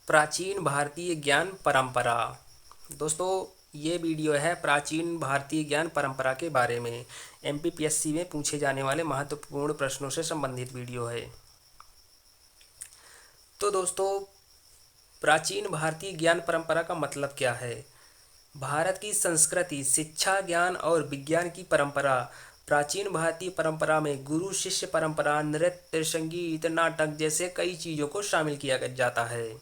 प्राचीन भारतीय ज्ञान परंपरा। दोस्तों, ये वीडियो है प्राचीन भारतीय ज्ञान परंपरा के बारे में। एमपीपीएससी में पूछे जाने वाले महत्वपूर्ण प्रश्नों से संबंधित वीडियो है। तो दोस्तों, प्राचीन भारतीय ज्ञान परंपरा का मतलब क्या है? भारत की संस्कृति, शिक्षा, ज्ञान और विज्ञान की परंपरा। प्राचीन भारतीय परंपरा में गुरु शिष्य परंपरा, नृत्य, संगीत, नाटक जैसे कई चीज़ों को शामिल किया जाता है।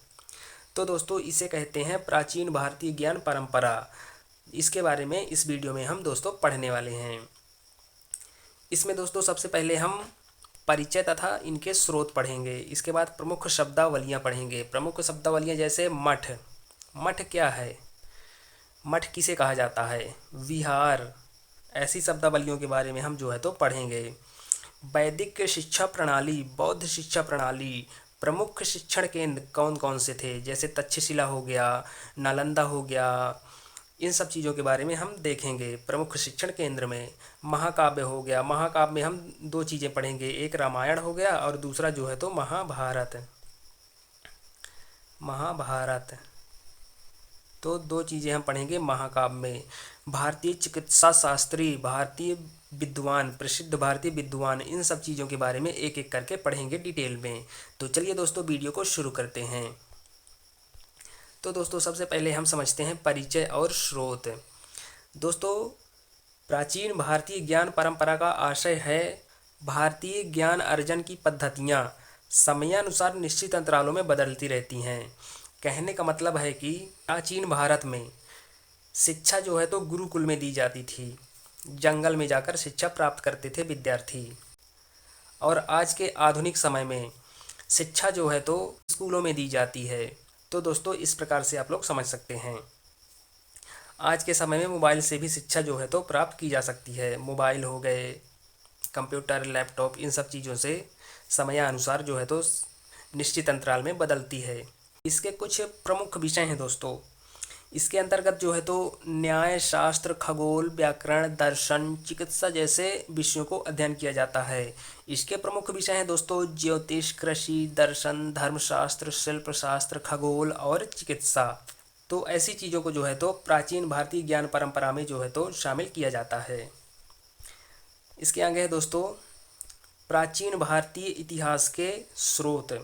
तो दोस्तों, इसे कहते हैं प्राचीन भारतीय ज्ञान परंपरा। इसके बारे में इस वीडियो में हम दोस्तों पढ़ने वाले हैं। इसमें दोस्तों सबसे पहले हम परिचय तथा इनके स्रोत पढ़ेंगे। इसके बाद प्रमुख शब्दावलियाँ पढ़ेंगे। प्रमुख शब्दावलियाँ जैसे मठ। मठ क्या है? मठ किसे कहा जाता है? विहार। ऐसी शब्दावलियों के बारे में हम जो है तो पढ़ेंगे। वैदिक शिक्षा प्रणाली, बौद्ध शिक्षा प्रणाली। प्रमुख शिक्षण केंद्र कौन कौन से थे? जैसे तक्षशिला हो गया, नालंदा हो गया। इन सब चीज़ों के बारे में हम देखेंगे प्रमुख शिक्षण केंद्र में। महाकाव्य हो गया। महाकाव्य में हम दो चीज़ें पढ़ेंगे, एक रामायण हो गया और दूसरा जो है तो महाभारत। महाभारत। तो दो चीज़ें हम पढ़ेंगे महाकाव्य में। भारतीय चिकित्सा शास्त्री, भारतीय विद्वान, प्रसिद्ध भारतीय विद्वान, इन सब चीज़ों के बारे में एक एक करके पढ़ेंगे डिटेल में। तो चलिए दोस्तों, वीडियो को शुरू करते हैं। तो दोस्तों, सबसे पहले हम समझते हैं परिचय और स्रोत। दोस्तों, प्राचीन भारतीय ज्ञान परंपरा का आशय है भारतीय ज्ञान अर्जन की पद्धतियाँ समयानुसार निश्चित अंतरालों में बदलती रहती हैं। कहने का मतलब है कि प्राचीन भारत में शिक्षा जो है तो गुरुकुल में दी जाती थी। जंगल में जाकर शिक्षा प्राप्त करते थे विद्यार्थी। और आज के आधुनिक समय में शिक्षा जो है तो स्कूलों में दी जाती है। तो दोस्तों, इस प्रकार से आप लोग समझ सकते हैं। आज के समय में मोबाइल से भी शिक्षा जो है तो प्राप्त की जा सकती है। मोबाइल हो गए, कंप्यूटर, लैपटॉप, इन सब चीज़ों से समयानुसार जो है तो निश्चित अंतराल में बदलती है। इसके कुछ प्रमुख विषय हैं दोस्तों। इसके अंतर्गत जो है तो न्याय शास्त्र, खगोल, व्याकरण, दर्शन, चिकित्सा जैसे विषयों को अध्ययन किया जाता है। इसके प्रमुख विषय हैं दोस्तों ज्योतिष, कृषि, दर्शन, धर्मशास्त्र, शिल्पशास्त्र, खगोल और चिकित्सा। तो ऐसी चीज़ों को जो है तो प्राचीन भारतीय ज्ञान परंपरा में जो है तो शामिल किया जाता है। इसके आगे है दोस्तों प्राचीन भारतीय इतिहास के स्रोत।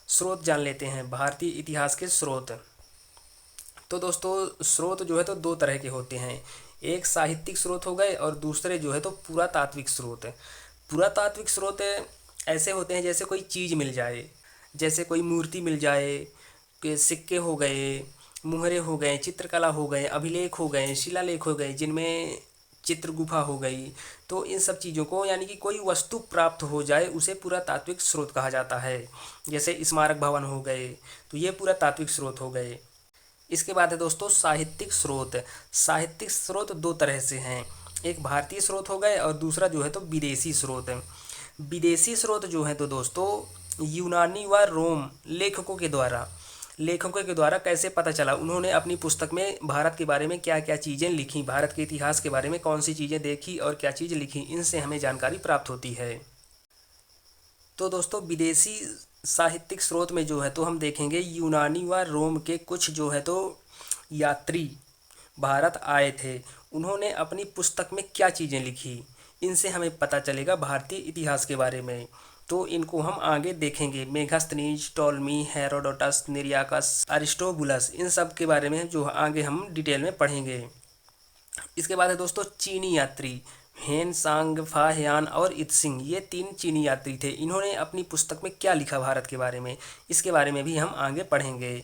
स्रोत जान लेते हैं भारतीय इतिहास के स्रोत। तो दोस्तों, स्रोत जो है तो दो तरह के होते हैं। एक साहित्यिक स्रोत हो गए और दूसरे जो है तो पुरातात्विक स्रोत। पुरातात्विक स्रोत ऐसे होते हैं जैसे कोई चीज़ मिल जाए, जैसे कोई मूर्ति मिल जाए, के सिक्के हो गए, मुहरे हो गए, चित्रकला हो गए, अभिलेख हो गए, शिलालेख हो गए, जिनमें चित्र गुफा हो गई। तो इन सब चीज़ों को यानी कि कोई वस्तु प्राप्त हो जाए उसे पुरातात्विक स्रोत कहा जाता है। जैसे स्मारक भवन हो गए, तो ये पुरातात्विक स्रोत हो गए। इसके बाद है दोस्तों साहित्यिक स्रोत। साहित्यिक स्रोत दो तरह से हैं, एक भारतीय स्रोत हो गए और दूसरा जो है तो विदेशी स्रोत है। विदेशी स्रोत जो है तो दोस्तों यूनानी व रोम लेखकों के द्वारा कैसे पता चला, उन्होंने अपनी पुस्तक में भारत के बारे में क्या क्या चीज़ें लिखी, भारत के इतिहास के बारे में कौन सी चीज़ें देखी और क्या चीज़ लिखी, इनसे हमें जानकारी प्राप्त होती है। तो दोस्तों, विदेशी साहित्यिक स्रोत में जो है तो हम देखेंगे यूनानी व रोम के कुछ जो है तो यात्री भारत आए थे, उन्होंने अपनी पुस्तक में क्या चीज़ें लिखी, इनसे हमें पता चलेगा भारतीय इतिहास के बारे में। तो इनको हम आगे देखेंगे। मेगास्थनीज, टॉलमी, हेरोडोटस, निरियाकस, अरिस्टोबुलस, इन सब के बारे में जो आगे हम डिटेल में पढ़ेंगे। इसके बाद है दोस्तों चीनी यात्री। हेन सांग, फाहियान और इत्सिंग, ये तीन चीनी यात्री थे। इन्होंने अपनी पुस्तक में क्या लिखा भारत के बारे में, इसके बारे में भी हम आगे पढ़ेंगे।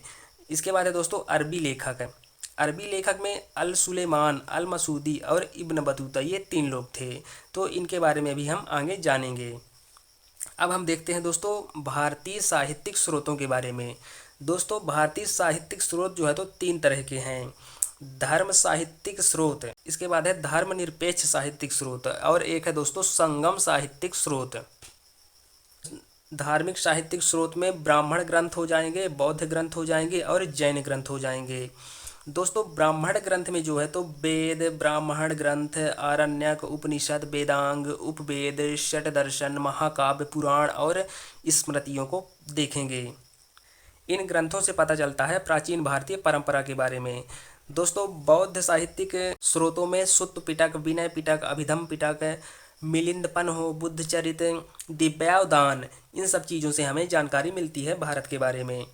इसके बाद है दोस्तों अरबी लेखक। अरबी लेखक में अल सुलेमान, अल मसूदी और इब्न बतूता, ये तीन लोग थे। तो इनके बारे में भी हम आगे जानेंगे। अब हम देखते हैं दोस्तों भारतीय साहित्यिक स्रोतों के बारे में। दोस्तों, भारतीय साहित्यिक स्रोत जो है तो तीन तरह के हैं। धर्म साहित्यिक स्रोत, इसके बाद है धर्मनिरपेक्ष साहित्यिक स्रोत और एक है दोस्तों संगम साहित्यिक स्रोत। धार्मिक साहित्यिक स्रोत में ब्राह्मण ग्रंथ हो जाएंगे, बौद्ध ग्रंथ हो जाएंगे और जैन ग्रंथ हो जाएंगे। दोस्तों, ब्राह्मण ग्रंथ में जो है तो वेद, ब्राह्मण ग्रंथ, आरण्यक, उपनिषद, वेदांग, उपवेद, षट दर्शन, महाकाव्य, पुराण और स्मृतियों को देखेंगे। इन ग्रंथों से पता चलता है प्राचीन भारतीय परंपरा के बारे में। दोस्तों, बौद्ध साहित्यिक स्रोतों में सुत्त पिटक, विनय पिटक, अभिधम पिटक, मिलिंदपन हो, बुद्ध चरित, दिव्यावदान, इन सब चीज़ों से हमें जानकारी मिलती है भारत के बारे में।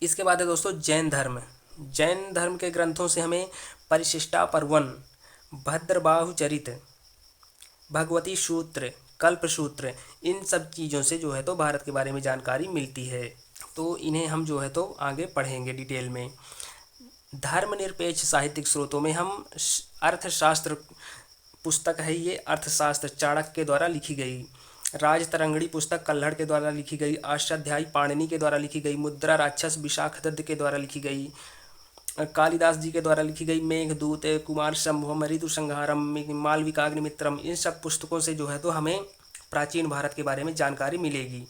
इसके बाद है दोस्तों जैन धर्म। जैन धर्म के ग्रंथों से हमें परिशिष्टा पर्वन, भद्रबाहु चरित, भगवती सूत्र, कल्प सूत्र, इन सब चीज़ों से जो है तो भारत के बारे में जानकारी मिलती है। तो इन्हें हम जो है तो आगे पढ़ेंगे डिटेल में। धर्मनिरपेक्ष साहित्यिक स्रोतों में हम अर्थशास्त्र पुस्तक है, ये अर्थशास्त्र चाणक्य के द्वारा लिखी गई। राजतरंगिणी पुस्तक कल्हड़ के द्वारा लिखी गई। अष्टाध्यायी पाणिनि के द्वारा लिखी गई। मुद्रा राक्षस विशाखदत्त के द्वारा लिखी गई। कालिदास जी के द्वारा लिखी गई। मेघदूत, कुमार संभवम, ऋतु संहारम, मालविकाग्निमित्रम, इन सब पुस्तकों से जो है तो हमें प्राचीन भारत के बारे में जानकारी मिलेगी।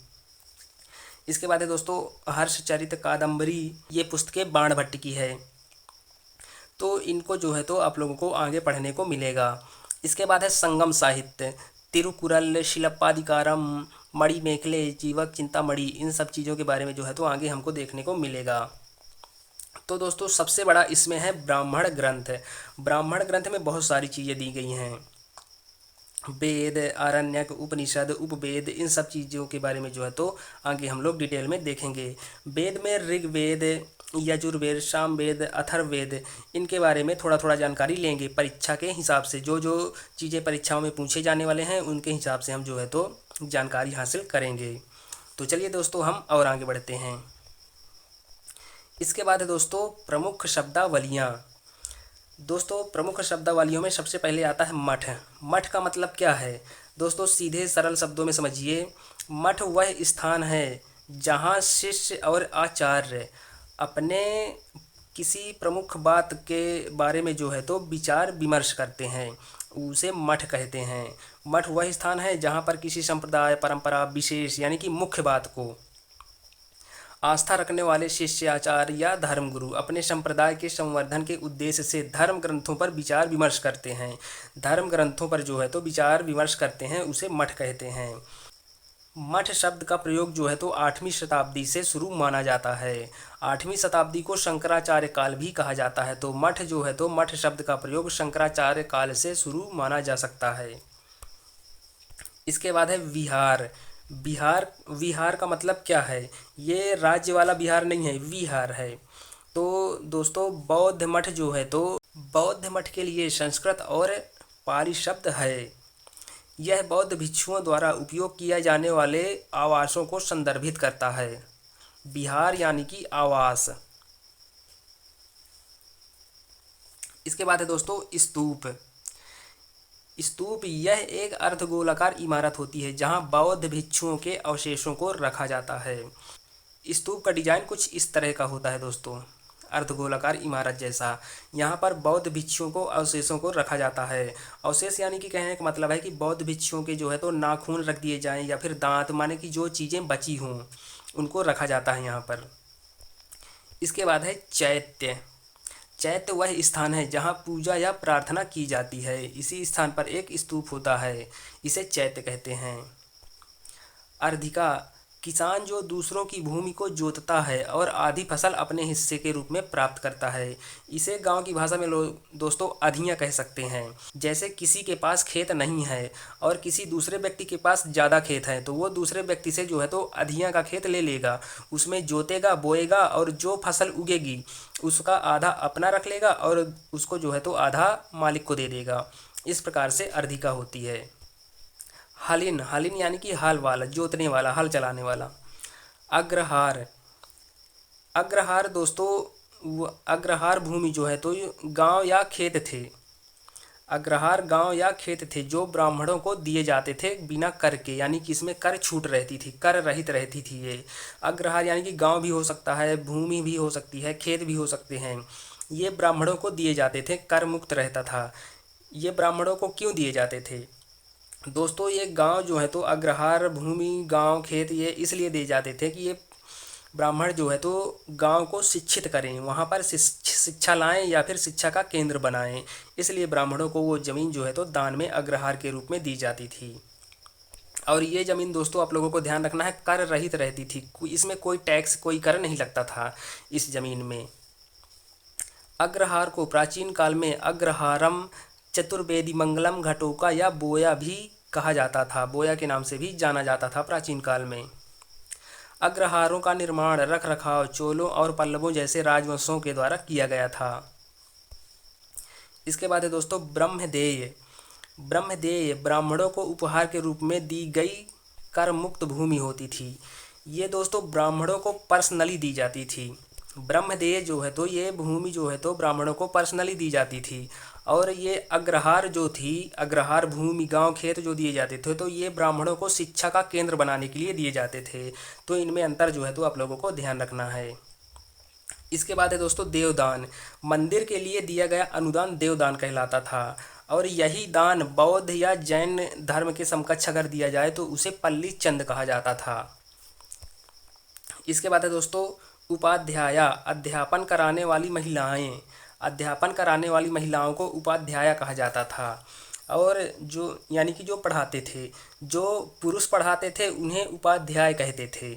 इसके बाद है दोस्तों हर्षचरित, कादम्बरी, ये पुस्तकें बाणभट्ट की है। तो इनको जो है तो आप लोगों को आगे पढ़ने को मिलेगा। इसके बाद है संगम साहित्य, तिरुकुरल, शिलप्पाधिकारम, मणि मेखले, जीवक चिंतामणि, इन सब चीज़ों के बारे में जो है तो आगे हमको देखने को मिलेगा। तो दोस्तों सबसे बड़ा इसमें है ब्राह्मण ग्रंथ। ब्राह्मण ग्रंथ में बहुत सारी चीज़ें दी गई हैं। वेद, आरण्यक, उपनिषद, उपवेद, इन सब चीज़ों के बारे में जो है तो आगे हम लोग डिटेल में देखेंगे। वेद में ऋग्वेद, यजुर्वेद, सामवेद, अथर्ववेद, इनके बारे में थोड़ा थोड़ा जानकारी लेंगे परीक्षा के हिसाब से। जो जो चीज़ें परीक्षाओं में पूछे जाने वाले हैं उनके हिसाब से हम जो है तो जानकारी हासिल करेंगे। तो चलिए दोस्तों हम और आगे बढ़ते हैं। इसके बाद है दोस्तों प्रमुख शब्दावलियाँ। दोस्तों प्रमुख शब्दावलियों में सबसे पहले आता है मठ। मठ का मतलब क्या है दोस्तों, सीधे सरल शब्दों में समझिए। मठ वह स्थान है जहाँ शिष्य और आचार्य अपने किसी प्रमुख बात के बारे में जो है तो विचार विमर्श करते हैं, उसे मठ कहते हैं। मठ वह स्थान है जहाँ पर किसी संप्रदाय, परंपरा, विशेष यानी कि मुख्य बात को आस्था रखने वाले शिष्य, आचार्य या धर्मगुरु अपने संप्रदाय के संवर्धन के उद्देश्य से धर्म ग्रंथों पर विचार विमर्श करते हैं। धर्म ग्रंथों पर जो है तो विचार विमर्श करते हैं, उसे मठ कहते हैं। मठ शब्द का प्रयोग जो है तो 8वीं शताब्दी से शुरू माना जाता है। 8वीं शताब्दी को शंकराचार्य काल भी कहा जाता है। तो मठ जो है तो मठ शब्द का प्रयोग शंकराचार्य काल से शुरू माना जा सकता है। इसके बाद है विहार। बिहार, विहार का मतलब क्या है, ये राज्य वाला बिहार नहीं है, विहार है। तो दोस्तों बौद्ध मठ जो है तो बौद्ध मठ के लिए संस्कृत और पाली शब्द है। यह बौद्ध भिक्षुओं द्वारा उपयोग किया जाने वाले आवासों को संदर्भित करता है। विहार यानी कि आवास। इसके बाद है दोस्तों स्तूप। स्तूप यह एक अर्धगोलाकार इमारत होती है जहां बौद्ध भिक्षुओं के अवशेषों को रखा जाता है। स्तूप का डिजाइन कुछ इस तरह का होता है दोस्तों, अर्धगोलाकार इमारत जैसा। यहाँ पर बौद्ध भिक्षुओं को अवशेषों को रखा जाता है। अवशेष यानी कि कहने का मतलब है कि बौद्ध भिक्षुओं के जो है तो नाखून रख दिए जाएं या फिर दांत, माने कि जो चीज़ें बची हों उनको रखा जाता है यहाँ पर। इसके बाद है चैत्य। चैत्य वह स्थान है जहाँ पूजा या प्रार्थना की जाती है। इसी स्थान पर एक स्तूप होता है, इसे चैत्य कहते हैं। अर्धिका, किसान जो दूसरों की भूमि को जोतता है और आधी फसल अपने हिस्से के रूप में प्राप्त करता है, इसे गांव की भाषा में लोग दोस्तों अधियाँ कह सकते हैं। जैसे किसी के पास खेत नहीं है और किसी दूसरे व्यक्ति के पास ज़्यादा खेत है तो वो दूसरे व्यक्ति से जो है तो अधियाँ का खेत ले लेगा, उसमें जोतेगा, बोएगा और जो फसल उगेगी उसका आधा अपना रख लेगा और उसको जो है तो आधा मालिक को दे देगा। इस प्रकार से अर्धिका होती है। हलिन, हलिन यानी कि हल वाला, जोतने वाला, हल चलाने वाला। अग्रहार, अग्रहार दोस्तों अग्रहार भूमि जो है तो गांव या खेत थे। अग्रहार गांव या खेत थे जो ब्राह्मणों को दिए जाते थे बिना कर के, यानी कि इसमें कर छूट रहती थी, कर रहित रहती थी ये। अग्रहार यानी कि गांव भी हो सकता है, भूमि भी हो सकती है, खेत भी हो सकते हैं। ये ब्राह्मणों को दिए जाते थे, कर मुक्त रहता था। ये ब्राह्मणों को क्यों दिए जाते थे दोस्तों, ये गांव जो है तो अग्रहार भूमि, गांव, खेत ये इसलिए दिए जाते थे कि ये ब्राह्मण जो है तो गांव को शिक्षित करें, वहाँ पर शिक्षा लाएं या फिर शिक्षा का केंद्र बनाएं। इसलिए ब्राह्मणों को वो ज़मीन जो है तो दान में अग्रहार के रूप में दी जाती थी। और ये ज़मीन दोस्तों आप लोगों को ध्यान रखना है कर रहित रहती थी, इसमें कोई टैक्स कोई कर नहीं लगता था इस ज़मीन में। अग्रहार को प्राचीन काल में अग्रहारम चतुर्वेदी मंगलम घटोका या बोया भी कहा जाता था, बोया के नाम से भी जाना जाता था प्राचीन काल में। अग्रहारों का निर्माण रख रखाव चोलों और पल्लवों जैसे राजवंशों के द्वारा किया गया था। इसके बाद है दोस्तों ब्रह्मदेय। ब्रह्मदेय ब्राह्मणों को उपहार के रूप में दी गई कर मुक्त भूमि होती थी। ये दोस्तों ब्राह्मणों को पर्सनली दी जाती थी। ब्रह्मदेय जो है तो ये भूमि जो है तो ब्राह्मणों को पर्सनली दी जाती थी। और ये अग्रहार जो थी, अग्रहार भूमि गांव खेत जो दिए जाते थे तो ये ब्राह्मणों को शिक्षा का केंद्र बनाने के लिए दिए जाते थे। तो इनमें अंतर जो है तो आप लोगों को ध्यान रखना है। इसके बाद है दोस्तों देवदान। मंदिर के लिए दिया गया अनुदान देवदान कहलाता था। और यही दान बौद्ध या जैन धर्म के समकक्ष अगर दिया जाए तो उसे पल्ली चंद कहा जाता था। इसके बाद है दोस्तों उपाध्याया। अध्यापन कराने वाली महिलाएं, अध्यापन कराने वाली महिलाओं को उपाध्याया कहा जाता था। और जो यानी कि जो पढ़ाते थे, जो पुरुष पढ़ाते थे उन्हें उपाध्याय कहते थे।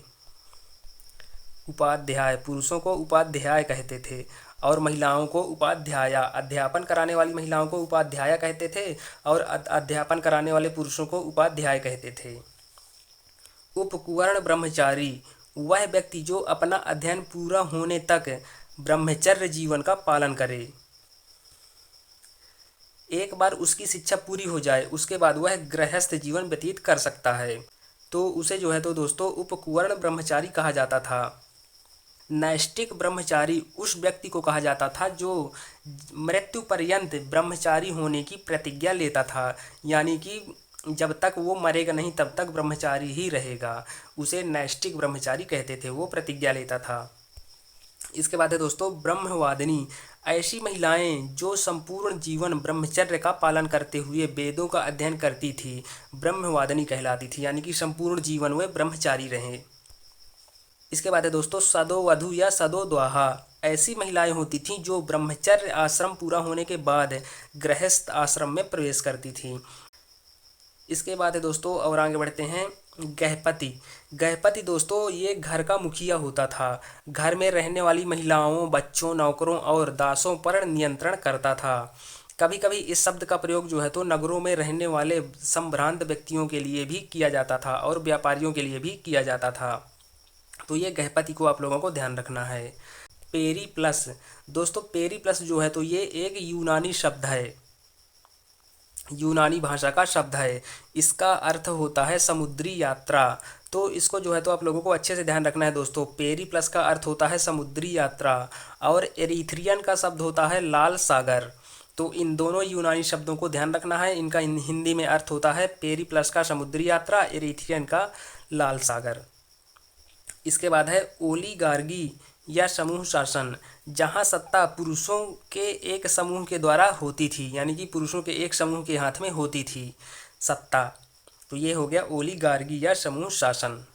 उपाध्याय, पुरुषों को उपाध्याय कहते थे और महिलाओं को उपाध्याया। अध्यापन कराने वाली महिलाओं को उपाध्याया कहते थे और अध्यापन कराने वाले पुरुषों को उपाध्याय कहते थे। उपकुवर्ण ब्रह्मचारी वह व्यक्ति जो अपना अध्ययन पूरा होने तक ब्रह्मचर्य जीवन का पालन करे। एक बार उसकी शिक्षा पूरी हो जाए उसके बाद वह गृहस्थ जीवन व्यतीत कर सकता है, तो उसे जो है तो दोस्तों उपकुवर्ण ब्रह्मचारी कहा जाता था। नैष्टिक ब्रह्मचारी उस व्यक्ति को कहा जाता था जो मृत्यु पर्यंत ब्रह्मचारी होने की प्रतिज्ञा लेता था, यानी कि जब तक वो मरेगा नहीं तब तक ब्रह्मचारी ही रहेगा, उसे नैष्टिक ब्रह्मचारी कहते थे, वो प्रतिज्ञा लेता था। इसके बाद है दोस्तों ब्रह्मवादिनी। ऐसी महिलाएं जो संपूर्ण जीवन ब्रह्मचर्य का पालन करते हुए वेदों का अध्ययन करती थी ब्रह्मवादिनी कहलाती थी, यानी कि संपूर्ण जीवन वे ब्रह्मचारी रहे। इसके बाद है दोस्तों सदोवधु या सदोद्वाहा। ऐसी महिलाएं होती थीं जो ब्रह्मचर्य आश्रम पूरा होने के बाद गृहस्थ आश्रम में प्रवेश करती थीं। इसके बाद है दोस्तों और आगे बढ़ते हैं गृहपति। गृहपति दोस्तों ये घर का मुखिया होता था। घर में रहने वाली महिलाओं, बच्चों, नौकरों और दासों पर नियंत्रण करता था। कभी कभी इस शब्द का प्रयोग जो है तो नगरों में रहने वाले संभ्रांत व्यक्तियों के लिए भी किया जाता था और व्यापारियों के लिए भी किया जाता था। तो ये गृहपति को आप लोगों को ध्यान रखना है। पेरी प्लस दोस्तों, पेरी प्लस जो है तो ये एक यूनानी शब्द है, यूनानी भाषा का शब्द है। इसका अर्थ होता है समुद्री यात्रा। तो इसको जो है तो आप लोगों को अच्छे से ध्यान रखना है दोस्तों। पेरी प्लस का अर्थ होता है समुद्री यात्रा और एरिथ्रियन का शब्द होता है लाल सागर। तो इन दोनों यूनानी शब्दों को ध्यान रखना है। इनका हिंदी में अर्थ होता है पेरी प्लस का समुद्री यात्रा, एरिथ्रियन का लाल सागर। इसके बाद है ओलीगार्गी या समूह शासन। जहाँ सत्ता पुरुषों के एक समूह के द्वारा होती थी, यानी कि पुरुषों के एक समूह के हाथ में होती थी सत्ता, तो ये हो गया ओलीगार्गी या समूह शासन।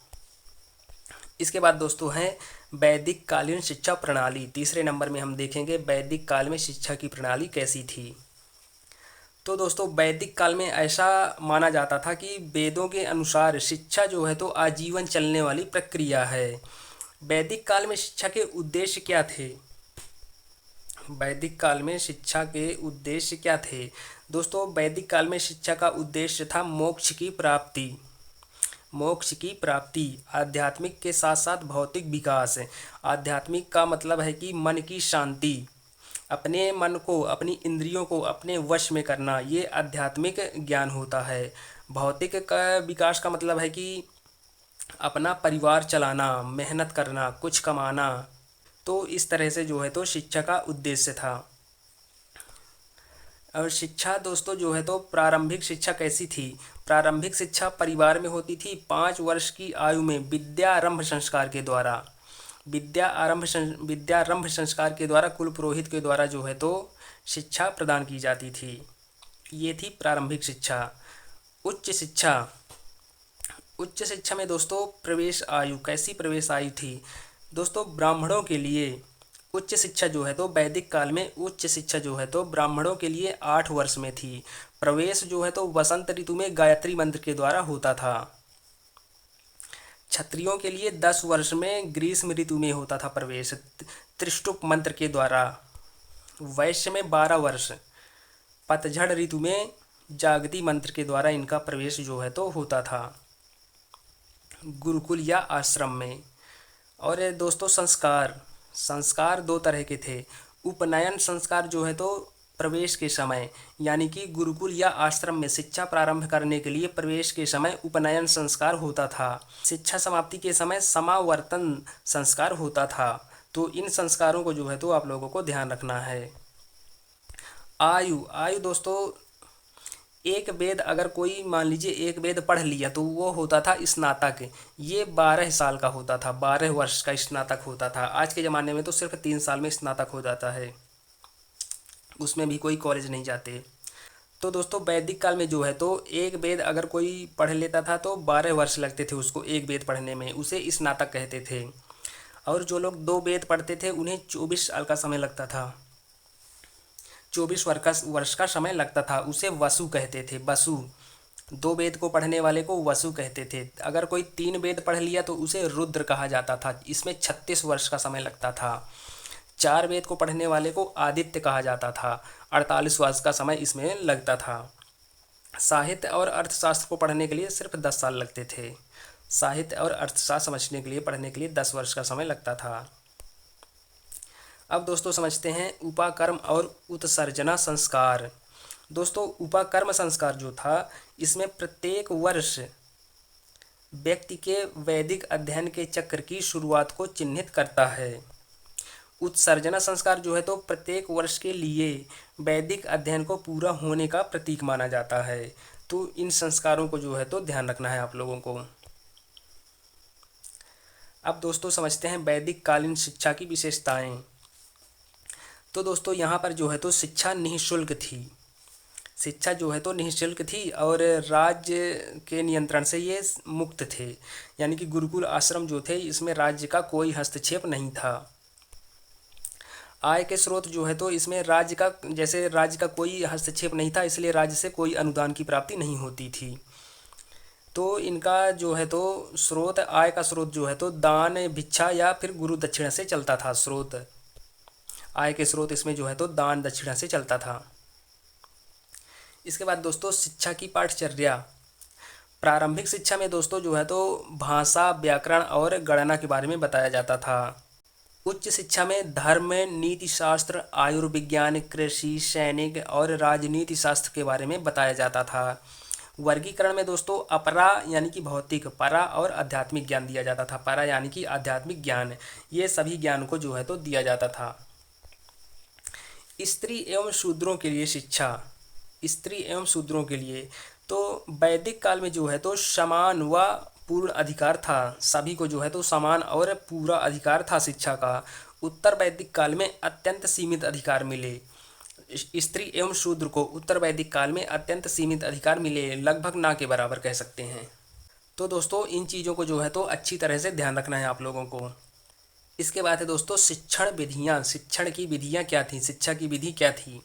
इसके बाद दोस्तों है वैदिक कालीन शिक्षा प्रणाली। तीसरे नंबर में हम देखेंगे वैदिक काल में शिक्षा की प्रणाली कैसी थी। तो दोस्तों वैदिक काल में ऐसा माना जाता था कि वेदों के अनुसार शिक्षा जो है तो आजीवन चलने वाली प्रक्रिया है। वैदिक काल में शिक्षा के उद्देश्य क्या थे? वैदिक काल में शिक्षा के उद्देश्य क्या थे? दोस्तों वैदिक काल में शिक्षा का उद्देश्य था मोक्ष की प्राप्ति। मोक्ष की प्राप्ति, आध्यात्मिक के साथ साथ भौतिक विकास। आध्यात्मिक का मतलब है कि मन की शांति, अपने मन को, अपनी इंद्रियों को अपने वश में करना, ये आध्यात्मिक ज्ञान होता है। भौतिक का विकास का मतलब है कि अपना परिवार चलाना, मेहनत करना, कुछ कमाना। तो इस तरह से जो है तो शिक्षा का उद्देश्य था। और शिक्षा दोस्तों जो है तो प्रारंभिक शिक्षा कैसी थी? प्रारंभिक शिक्षा परिवार में होती थी 5 वर्ष की आयु में विद्यारंभ संस्कार के द्वारा। विद्यारंभ संस्कार के द्वारा कुल पुरोहित के द्वारा जो है तो शिक्षा प्रदान की जाती थी। ये थी प्रारंभिक शिक्षा। उच्च शिक्षा, उच्च शिक्षा में दोस्तों प्रवेश आयु, कैसी प्रवेश आयु थी? दोस्तों ब्राह्मणों के लिए उच्च शिक्षा जो है तो वैदिक काल में उच्च शिक्षा जो है तो ब्राह्मणों के लिए 8 वर्ष में थी। प्रवेश जो है तो वसंत ऋतु में गायत्री मंत्र के द्वारा होता था। क्षत्रियों के लिए 10 वर्ष में ग्रीष्म ऋतु में होता था प्रवेश त्रिष्टुप मंत्र के द्वारा। वैश्य में 12 वर्ष पतझड़ ऋतु में जागती मंत्र के द्वारा इनका प्रवेश जो है तो होता था गुरुकुल या आश्रम में। और ये दोस्तों संस्कार संस्कार दो तरह के थे। उपनयन संस्कार जो है तो प्रवेश के समय, यानी कि गुरुकुल या आश्रम में शिक्षा प्रारंभ करने के लिए प्रवेश के समय उपनयन संस्कार होता था। शिक्षा समाप्ति के समय समावर्तन संस्कार होता था। तो इन संस्कारों को जो है तो आप लोगों को ध्यान रखना है। आयु आयु दोस्तों, एक वेद अगर कोई मान लीजिए एक वेद पढ़ लिया तो वो होता था स्नातक। ये 12 साल का होता था, 12 वर्ष का स्नातक होता था। आज के ज़माने में तो सिर्फ 3 साल में स्नातक हो जाता है, उसमें भी कोई कॉलेज नहीं जाते। तो दोस्तों वैदिक काल में जो है तो एक वेद अगर कोई पढ़ लेता था तो 12 वर्ष लगते थे उसको एक वेद पढ़ने में, उसे स्नातक कहते थे। और जो लोग 2 वेद पढ़ते थे उन्हें 24 साल का समय लगता था, 24 वर्ष का समय लगता था, उसे वसु कहते थे। वसु 2 वेद को पढ़ने वाले को वसु कहते थे। अगर कोई 3 वेद पढ़ लिया तो उसे रुद्र कहा जाता था, इसमें 36 वर्ष का समय लगता था। 4 वेद को पढ़ने वाले को आदित्य कहा जाता था, 48 वर्ष का समय इसमें लगता था। साहित्य और अर्थशास्त्र को पढ़ने के लिए सिर्फ 10 साल लगते थे। साहित्य और अर्थशास्त्र समझने के लिए पढ़ने के लिए 10 वर्ष का समय लगता था। अब दोस्तों समझते हैं उपाकर्म और उत्सर्जना संस्कार। दोस्तों उपाकर्म संस्कार जो था इसमें प्रत्येक वर्ष व्यक्ति के वैदिक अध्ययन के चक्र की शुरुआत को चिन्हित करता है। उत्सर्जना संस्कार जो है तो प्रत्येक वर्ष के लिए वैदिक अध्ययन को पूरा होने का प्रतीक माना जाता है। तो इन संस्कारों को जो है तो ध्यान रखना है आप लोगों को। अब दोस्तों समझते हैं वैदिक कालीन शिक्षा की विशेषताएं। तो दोस्तों यहाँ पर जो है तो शिक्षा निःशुल्क थी। शिक्षा जो है तो निःशुल्क थी और राज्य के नियंत्रण से ये मुक्त थे, यानी कि गुरुकुल आश्रम जो थे इसमें राज्य का कोई हस्तक्षेप नहीं था। आय के स्रोत जो है तो इसमें राज्य का कोई हस्तक्षेप नहीं था, इसलिए राज्य से कोई अनुदान की प्राप्ति नहीं होती थी। तो इनका जो है तो स्रोत, आय का स्रोत जो है तो दान, भिक्षा या फिर गुरु दक्षिणा से चलता था। स्रोत, आय के स्रोत इसमें जो है तो दान दक्षिणा से चलता था। इसके बाद दोस्तों शिक्षा की पाठचर्या। प्रारंभिक शिक्षा में दोस्तों जो है तो भाषा, व्याकरण और गणना के बारे में बताया जाता था। उच्च शिक्षा में धर्म, नीति शास्त्र, आयुर्विज्ञान, कृषि, सैनिक और राजनीति शास्त्र के बारे में बताया जाता था। वर्गीकरण में दोस्तों अपरा यानी कि भौतिक, परा और आध्यात्मिक ज्ञान दिया जाता था। परा यानी कि आध्यात्मिक ज्ञान, ये सभी ज्ञान को जो है तो दिया जाता था। स्त्री एवं शूद्रों के लिए शिक्षा। स्त्री एवं शूद्रों के लिए तो वैदिक काल में जो है तो समान व पूर्ण अधिकार था। सभी को जो है तो समान और पूरा अधिकार था शिक्षा का। उत्तर वैदिक काल में अत्यंत सीमित अधिकार मिले। स्त्री एवं शूद्र को उत्तर वैदिक काल में अत्यंत सीमित अधिकार मिले, लगभग ना के बराबर कह सकते हैं। तो दोस्तों इन चीज़ों को जो है तो अच्छी तरह से ध्यान रखना है आप लोगों को। इसके बाद है दोस्तों शिक्षण विधियाँ। शिक्षण की विधियाँ क्या थी, शिक्षा की विधि क्या थी।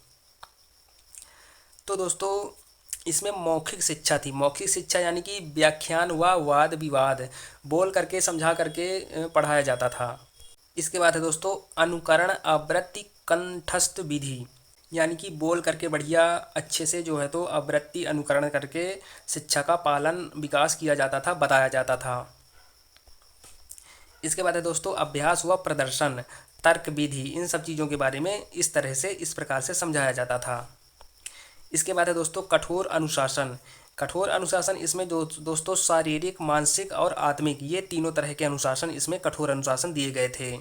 तो दोस्तों इसमें मौखिक शिक्षा थी। मौखिक शिक्षा यानी कि व्याख्यान व वाद विवाद बोल करके, समझा करके पढ़ाया जाता था। इसके बाद है दोस्तों अनुकरण आवृत्ति कंठस्थ विधि, यानी कि बोल करके बढ़िया अच्छे से जो है तो आवृत्ति अनुकरण करके शिक्षा का पालन विकास किया जाता था, बताया जाता था। इसके बाद है दोस्तों अभ्यास व प्रदर्शन, तर्क विधि, इन सब चीज़ों के बारे में इस तरह से, इस प्रकार से समझाया जाता था। इसके बाद है दोस्तों कठोर अनुशासन। कठोर अनुशासन इसमें दोस्तों शारीरिक, मानसिक और आत्मिक, ये तीनों तरह के अनुशासन इसमें कठोर अनुशासन दिए गए थे।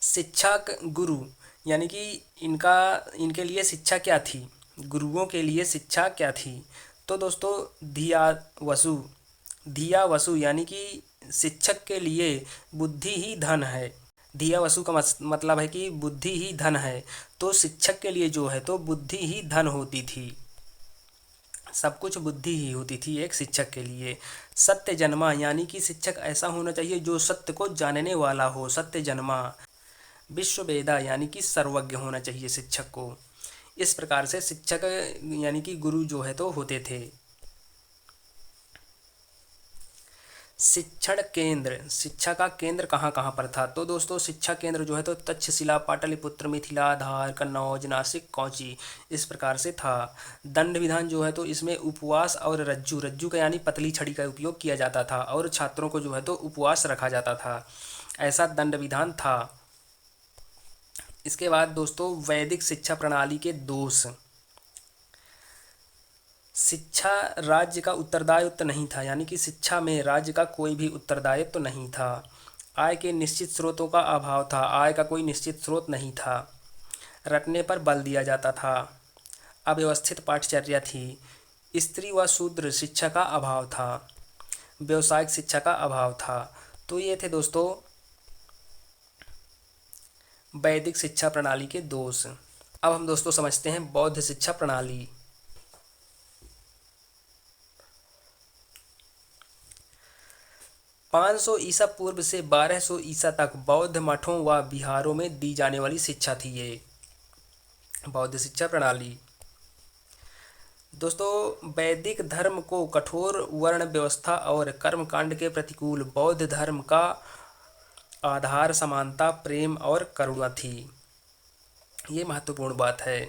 शिक्षक गुरु, यानी कि इनके लिए शिक्षा क्या थी, गुरुओं के लिए शिक्षा क्या थी। तो दोस्तों धिया वसु यानी कि शिक्षक के लिए बुद्धि ही धन है। धिया वसु का मतलब है कि बुद्धि ही धन है। तो शिक्षक के लिए जो है तो बुद्धि ही धन होती थी, सब कुछ बुद्धि ही होती थी एक शिक्षक के लिए। सत्य जन्मा, यानी कि शिक्षक ऐसा होना चाहिए जो सत्य को जानने वाला हो, सत्य जन्मा। विश्ववेदा, यानी कि सर्वज्ञ होना चाहिए शिक्षक को। इस प्रकार से शिक्षक यानी कि गुरु जो है तो होते थे। शिक्षण केंद्र, शिक्षा का केंद्र कहाँ कहाँ पर था? तो दोस्तों शिक्षा केंद्र जो है तो तक्षशिला, पाटलिपुत्र, मिथिला, धार, कन्नौज, नासिक, कौंची, इस प्रकार से था। दंड विधान जो है तो इसमें उपवास और रज्जू, रज्जू का यानी पतली छड़ी का उपयोग किया जाता था और छात्रों को जो है तो उपवास रखा जाता था, ऐसा दंड विधान था। इसके बाद दोस्तों वैदिक शिक्षा प्रणाली के दोष। शिक्षा राज्य का उत्तरदायित्व नहीं था, यानी कि शिक्षा में राज्य का कोई भी उत्तरदायित्व नहीं था। आय के निश्चित स्रोतों का अभाव था, आय का कोई निश्चित स्रोत नहीं था। रटने पर बल दिया जाता था। अव्यवस्थित पाठचर्या थी। स्त्री व शूद्र शिक्षा का अभाव था। व्यावसायिक शिक्षा का अभाव था। तो ये थे दोस्तों वैदिक शिक्षा प्रणाली के दोष। अब हम दोस्तों समझते हैं बौद्ध शिक्षा प्रणाली। 500 ईसा पूर्व से 1200 ईसा तक बौद्ध मठों व विहारों में दी जाने वाली शिक्षा थी ये बौद्ध शिक्षा प्रणाली। दोस्तों वैदिक धर्म को कठोर वर्ण व्यवस्था और कर्मकांड के प्रतिकूल, बौद्ध धर्म का आधार समानता, प्रेम और करुणा थी। ये महत्वपूर्ण बात है।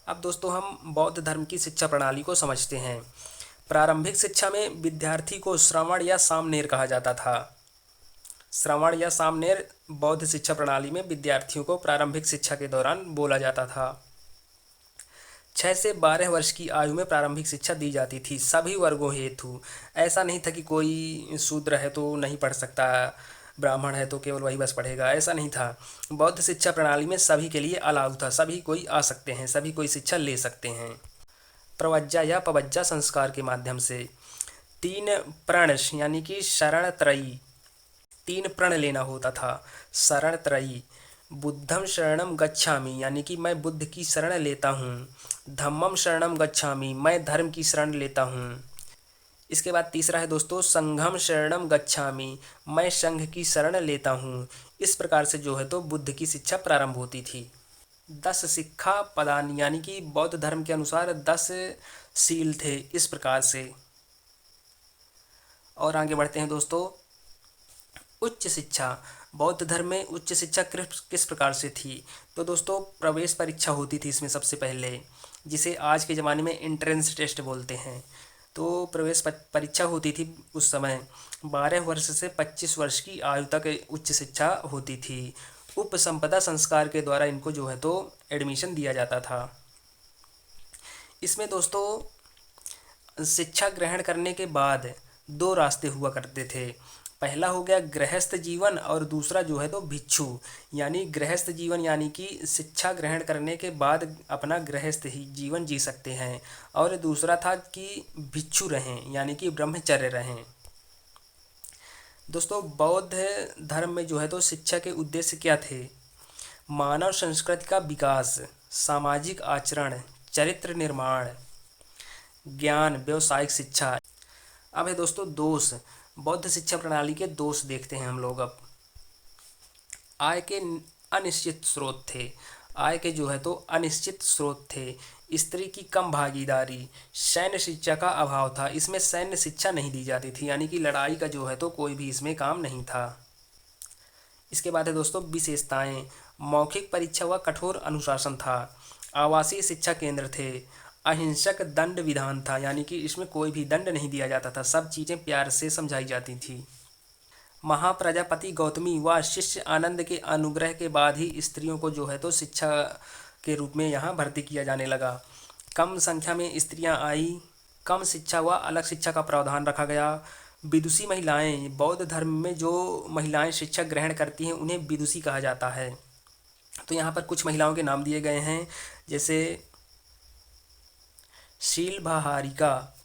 अब दोस्तों हम बौद्ध धर्म की शिक्षा प्रणाली को समझते हैं। प्रारंभिक शिक्षा में विद्यार्थी को श्रवण या सामनेर कहा जाता था। श्रवण या सामनेर बौद्ध शिक्षा प्रणाली में विद्यार्थियों को प्रारंभिक शिक्षा के दौरान बोला जाता था। 6 से 12 वर्ष की आयु में प्रारंभिक शिक्षा दी जाती थी सभी वर्गों हेतु। ऐसा नहीं था कि कोई शूद्र है तो नहीं पढ़ सकता, ब्राह्मण है तो केवल वही बस पढ़ेगा, ऐसा नहीं था। बौद्ध शिक्षा प्रणाली में सभी के लिए अलाउ था, सभी कोई आ सकते हैं, सभी कोई शिक्षा ले सकते हैं। प्रवज्जा या पवज्जा संस्कार के माध्यम से 3 प्रण यानी कि शरण त्रयी, 3 प्रण लेना होता था। शरण त्रयी, बुद्धम शरणम गच्छामि यानी कि मैं बुद्ध की शरण लेता हूँ। धम्मम शरणम गच्छामि, मैं धर्म की शरण लेता हूँ। इसके बाद तीसरा है दोस्तों संघम शरणम गच्छामि, मैं संघ की शरण लेता हूँ। इस प्रकार से जो है तो बुद्ध की शिक्षा प्रारंभ होती थी। 10 शिक्षा पदानि यानी कि बौद्ध धर्म के अनुसार 10 शील थे, इस प्रकार से। और आगे बढ़ते हैं दोस्तों। उच्च शिक्षा, बौद्ध धर्म में उच्च शिक्षा किस प्रकार से थी? तो दोस्तों प्रवेश परीक्षा होती थी इसमें सबसे पहले, जिसे आज के ज़माने में एंट्रेंस टेस्ट बोलते हैं। तो प्रवेश परीक्षा होती थी उस समय। 12 वर्ष से 25 वर्ष की आयु तक उच्च शिक्षा होती थी। उपसंपदा संस्कार के द्वारा इनको जो है तो एडमिशन दिया जाता था। इसमें दोस्तों शिक्षा ग्रहण करने के बाद 2 रास्ते हुआ करते थे। पहला हो गया गृहस्थ जीवन और दूसरा जो है तो भिक्षु, यानी गृहस्थ जीवन यानी कि शिक्षा ग्रहण करने के बाद अपना गृहस्थ ही जीवन जी सकते हैं, और दूसरा था कि भिक्षु रहें यानी कि ब्रह्मचर्य रहें। दोस्तों बौद्ध धर्म में जो है तो शिक्षा के उद्देश्य क्या थे? मानव संस्कृति का विकास, सामाजिक आचरण, चरित्र निर्माण, ज्ञान, व्यावसायिक शिक्षा। अब है दोस्तों दोष। बौद्ध शिक्षा प्रणाली के दोष देखते हैं हम लोग अब। आय के अनिश्चित स्रोत थे, आय के जो है तो अनिश्चित स्रोत थे। स्त्री की कम भागीदारी, सैन्य शिक्षा का अभाव था, इसमें सैन्य शिक्षा नहीं दी जाती थी, यानी कि लड़ाई का जो है तो कोई भी इसमें काम नहीं था। इसके बाद है दोस्तों विशेषताएं। मौखिक परीक्षा व कठोर अनुशासन था। आवासीय शिक्षा केंद्र थे। अहिंसक दंड विधान था, यानी कि इसमें कोई भी दंड नहीं दिया जाता था, सब चीज़ें प्यार से समझाई जाती थी। महाप्रजापति गौतमी व शिष्य आनंद के अनुग्रह के बाद ही स्त्रियों को जो है तो शिक्षा के रूप में यहाँ भर्ती किया जाने लगा। कम संख्या में स्त्रियाँ आई। कम शिक्षा व अलग शिक्षा का प्रावधान रखा गया। विदुषी महिलाएं, बौद्ध धर्म में जो महिलाएं शिक्षा ग्रहण करती हैं उन्हें विदुषी कहा जाता है। तो यहाँ पर कुछ महिलाओं के नाम दिए गए हैं, जैसे शीलभाहारिका,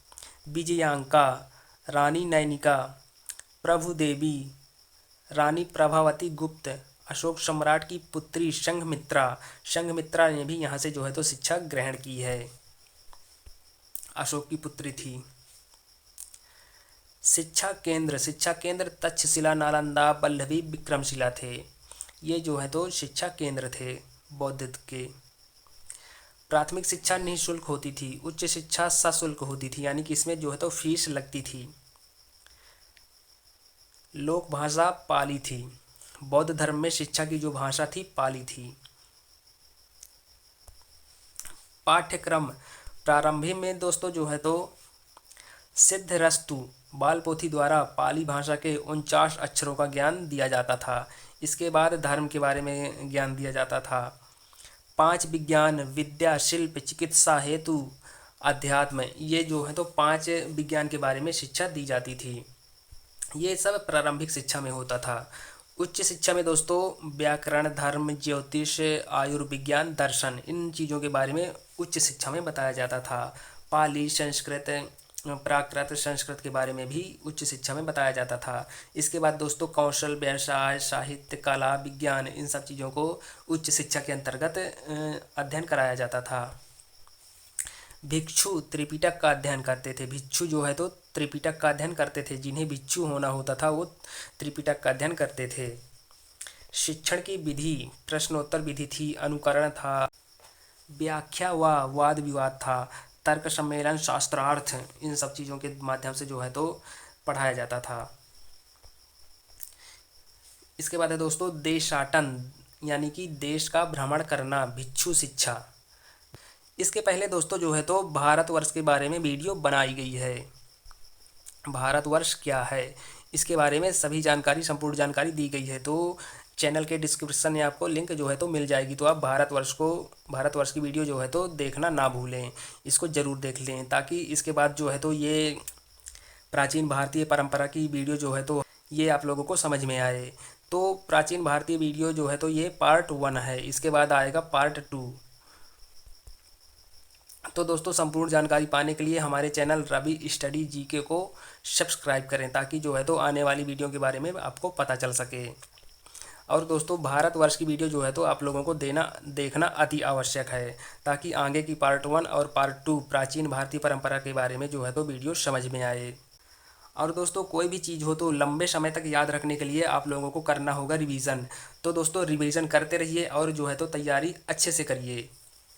विजयांका, रानी नैनिका, प्रभु देवी, रानी प्रभावती गुप्त, अशोक सम्राट की पुत्री संघमित्रा। संघमित्रा ने भी यहाँ से जो है तो शिक्षा ग्रहण की है, अशोक की पुत्री थी। शिक्षा केंद्र तक्षशिला, नालंदा, वल्लभी, विक्रमशिला थे। ये जो है तो शिक्षा केंद्र थे बौद्ध के। प्राथमिक शिक्षा निःशुल्क होती थी, उच्च शिक्षा सशुल्क होती थी, यानी कि इसमें जो है तो फीस लगती थी। लोक भाषा पाली थी, बौद्ध धर्म में शिक्षा की जो भाषा थी पाली थी। पाठ्यक्रम प्रारंभिक में दोस्तों जो है तो सिद्धरस्तु बाल पोथी द्वारा पाली भाषा के 49 अक्षरों का ज्ञान दिया जाता था। इसके बाद धर्म के बारे में ज्ञान दिया जाता था। 5 विज्ञान विद्या शिल्प चिकित्सा हेतु अध्यात्म, ये जो है तो 5 विज्ञान के बारे में शिक्षा दी जाती थी। ये सब प्रारंभिक शिक्षा में होता था। उच्च शिक्षा में दोस्तों व्याकरण धर्म ज्योतिष आयुर्विज्ञान दर्शन, इन चीज़ों के बारे में उच्च शिक्षा में बताया जाता था। पाली संस्कृत प्राकृत संस्कृत के बारे में भी उच्च शिक्षा में बताया जाता था। इसके बाद दोस्तों कौशल व्यवसाय साहित्य कला विज्ञान, इन सब चीज़ों को उच्च शिक्षा के अंतर्गत अध्ययन कराया जाता था। भिक्षु त्रिपिटक का अध्ययन करते थे। भिक्षु जो है तो त्रिपिटक का अध्ययन करते थे, जिन्हें भिक्षु होना होता था वो त्रिपिटक का अध्ययन करते थे। शिक्षण की विधि प्रश्नोत्तर विधि थी, अनुकरण था, व्याख्या व वाद विवाद था, तर्क सम्मेलन शास्त्रार्थ, इन सब चीज़ों के माध्यम से जो है तो पढ़ाया जाता था। इसके बाद है दोस्तों देशाटन, यानी कि देश का भ्रमण करना, भिक्षु शिक्षा। इसके पहले दोस्तों जो है तो भारतवर्ष के बारे में वीडियो बनाई गई है। भारतवर्ष क्या है इसके बारे में सभी जानकारी संपूर्ण जानकारी दी गई है, तो चैनल के डिस्क्रिप्शन में आपको लिंक जो है तो मिल जाएगी। तो आप भारतवर्ष की वीडियो जो है तो देखना ना भूलें, इसको ज़रूर देख लें, ताकि इसके बाद जो है तो ये प्राचीन भारतीय परंपरा की वीडियो जो है तो ये आप लोगों को समझ में आए। तो प्राचीन भारतीय वीडियो जो है तो ये पार्ट 1 है, इसके बाद आएगा पार्ट 2। तो दोस्तों संपूर्ण जानकारी पाने के लिए हमारे चैनल रवि स्टडी जीके को सब्सक्राइब करें, ताकि जो है तो आने वाली वीडियो के बारे में आपको पता चल सके। और दोस्तों भारतवर्ष की वीडियो जो है तो आप लोगों को देखना अति आवश्यक है, ताकि आगे की पार्ट 1 और पार्ट 2 प्राचीन भारतीय परंपरा के बारे में जो है तो वीडियो समझ में आए। और दोस्तों कोई भी चीज़ हो तो लंबे समय तक याद रखने के लिए आप लोगों को करना होगा रिवीजन। तो दोस्तों रिवीजन करते रहिए और जो है तो तैयारी अच्छे से करिए।